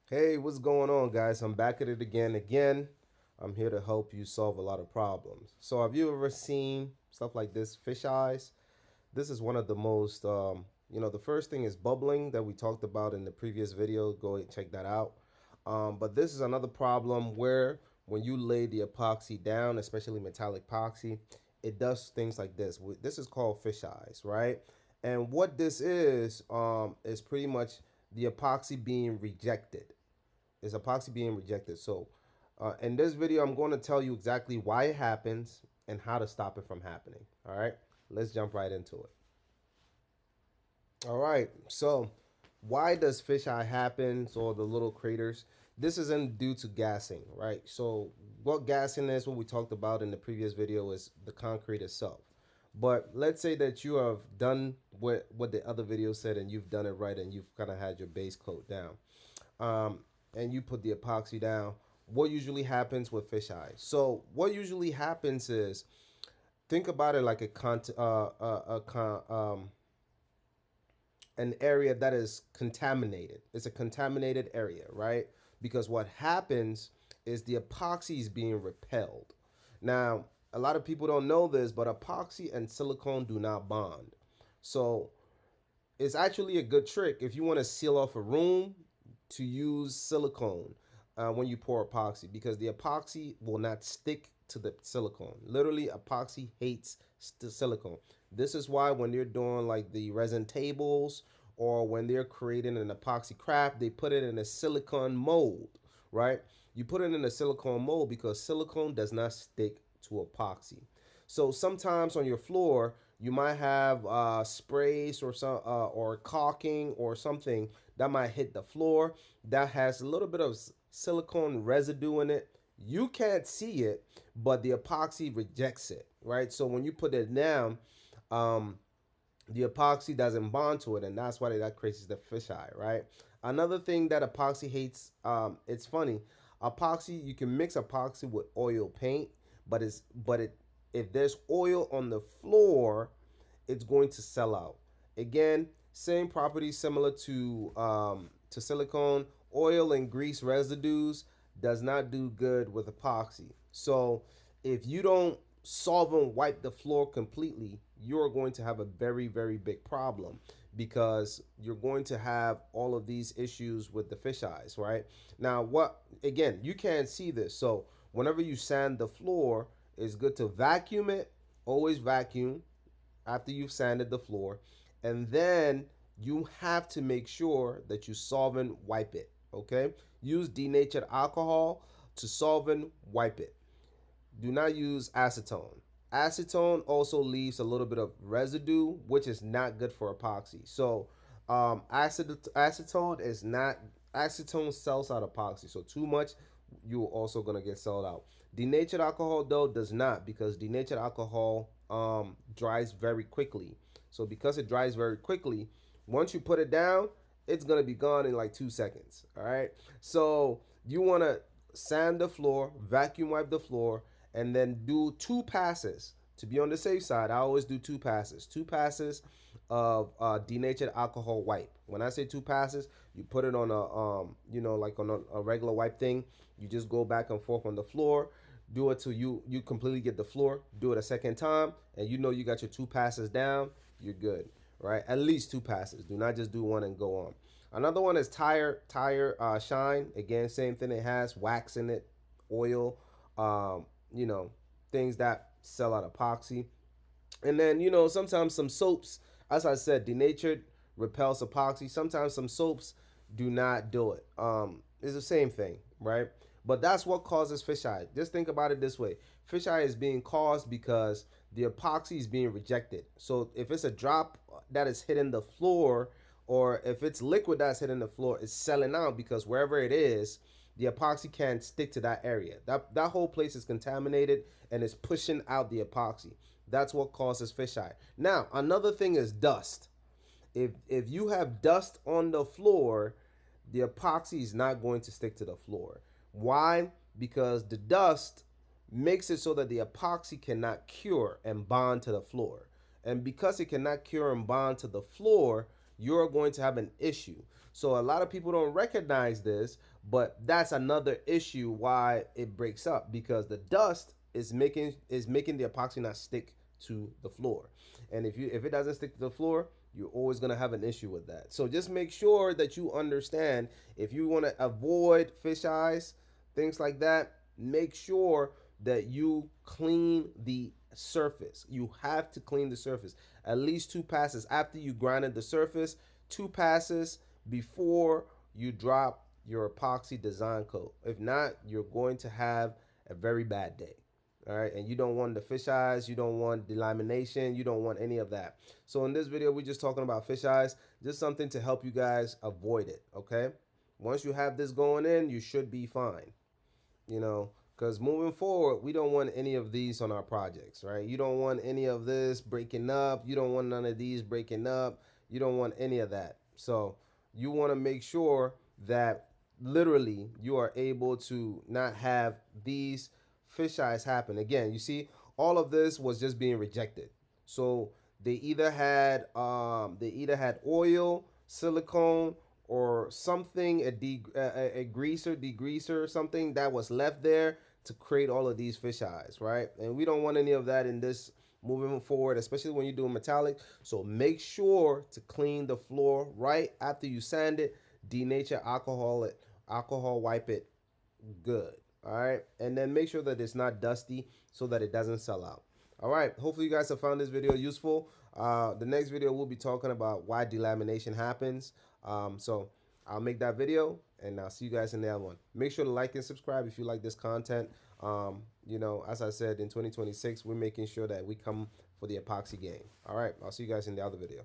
Hey, what's going on, guys? I'm back at it again. I'm here to help you solve a lot of problems. So, have you ever seen stuff like this, fish eyes? This is one of the most, the first thing is bubbling that we talked about in the previous video. Go and check that out. But this is another problem where when you lay the epoxy down, especially metallic epoxy, it does things like this. This is called fish eyes, right? And what this is pretty much the epoxy being rejected. Is epoxy being rejected? So, in this video, I'm going to tell you exactly why it happens and how to stop it from happening. All right, let's jump right into it. All right, so why does fisheye happen or the little craters? This isn't due to gassing, right? So what gassing is, what we talked about in the previous video, is the concrete itself. But let's say that you have done what the other video said and you've done it right and you've kind of had your base coat down, um, and you put the epoxy down. What usually happens with fisheye? So what usually happens is, think about it like an area that is contaminated. It's a contaminated area, right? Because what happens is the epoxy is being repelled. Now, a lot of people don't know this, but epoxy and silicone do not bond. So it's actually a good trick if you want to seal off a room to use silicone when you pour epoxy, because the epoxy will not stick to the silicone. Literally, epoxy hates the silicone. This is why when they're doing like the resin tables or when they're creating an epoxy craft, they put it in a silicone mold, right? You put it in a silicone mold because silicone does not stick to epoxy. So sometimes on your floor, you might have sprays or some or caulking or something that might hit the floor that has a little bit of silicone residue in it. You can't see it, but the epoxy rejects it, right? So when you put it down, um, the epoxy doesn't bond to it, and that's why that creates the fisheye, right? Another thing that epoxy hates, it's funny, epoxy, you can mix epoxy with oil paint, but if there's oil on the floor, it's going to sell out. Again, same properties similar to silicone. Oil and grease residues does not do good with epoxy. So if you don't solvent wipe the floor completely, you're going to have a very big problem, because you're going to have all of these issues with the fish eyes, right? Now, what, again, you can't see this. So whenever you sand the floor, it's good to vacuum it. Always vacuum after you've sanded the floor, and then you have to make sure that you solvent wipe it. Okay, use denatured alcohol to solvent wipe it. Do not use acetone. Acetone also leaves a little bit of residue, which is not good for epoxy. So acetone is not, acetone sells out epoxy. So too much, you're also gonna get sold out. Denatured alcohol though does not, because denatured alcohol dries very quickly. So because it dries very quickly, once you put it down, it's gonna be gone in like 2 seconds. All right. So you wanna sand the floor, vacuum wipe the floor, and then do 2 passes to be on the safe side. I always do 2 passes. 2 passes of denatured alcohol wipe. When I say 2 passes, you put it on like on a regular wipe thing. You just go back and forth on the floor. Do it till you completely get the floor. Do it a second time, and you got your 2 passes down. You're good, right? At least 2 passes. Do not just do one and go on. Another one is tire shine. Again, same thing. It has wax in it, oil, um, you know, things that sell out epoxy. And then, sometimes some soaps, as I said, denatured repels epoxy. Sometimes some soaps do not do it. It's the same thing, right? But that's what causes fisheye. Just think about it this way. Fisheye is being caused because the epoxy is being rejected. So if it's a drop that is hitting the floor, or if it's liquid that's hitting the floor, it's selling out because wherever it is, the epoxy can't stick to that area. That whole place is contaminated and it's pushing out the epoxy. That's what causes fisheye. Now, another thing is dust. If you have dust on the floor, the epoxy is not going to stick to the floor. Why? Because the dust makes it so that the epoxy cannot cure and bond to the floor. And because it cannot cure and bond to the floor, you're going to have an issue. So a lot of people don't recognize this, but that's another issue why it breaks up, because the dust is making the epoxy not stick to the floor. And if it doesn't stick to the floor, you're always going to have an issue with that. So just make sure that you understand, if you want to avoid fish eyes, things like that, make sure that you clean the surface. You have to clean the surface at least 2 passes after you grinded the surface, 2 passes before you drop your epoxy design coat. If not, you're going to have a very bad day. All right, and you don't want the fish eyes, you don't want delamination, you don't want any of that. So in this video, we're just talking about fish eyes, just something to help you guys avoid it. Okay, once you have this going in, you should be fine. You know, because moving forward, we don't want any of these on our projects, right? You don't want any of this breaking up. You don't want none of these breaking up. You don't want any of that. So you want to make sure that literally you are able to not have these fish eyes happen. Again, you see, all of this was just being rejected. So they either had oil, silicone, or something, a greaser, degreaser, something that was left there to create all of these fish eyes, right? And we don't want any of that in this moving forward, especially when you're doing metallic. So make sure to clean the floor right after you sand it, denature, alcohol wipe it good. All right, and then make sure that it's not dusty so that it doesn't sell out. All right, hopefully you guys have found this video useful. The next video we'll be talking about why delamination happens. So I'll make that video, and I'll see you guys in the other one. Make sure to like and subscribe if you like this content. You know, as I said, in 2026, we're making sure that we come for the epoxy game. All right, I'll see you guys in the other video.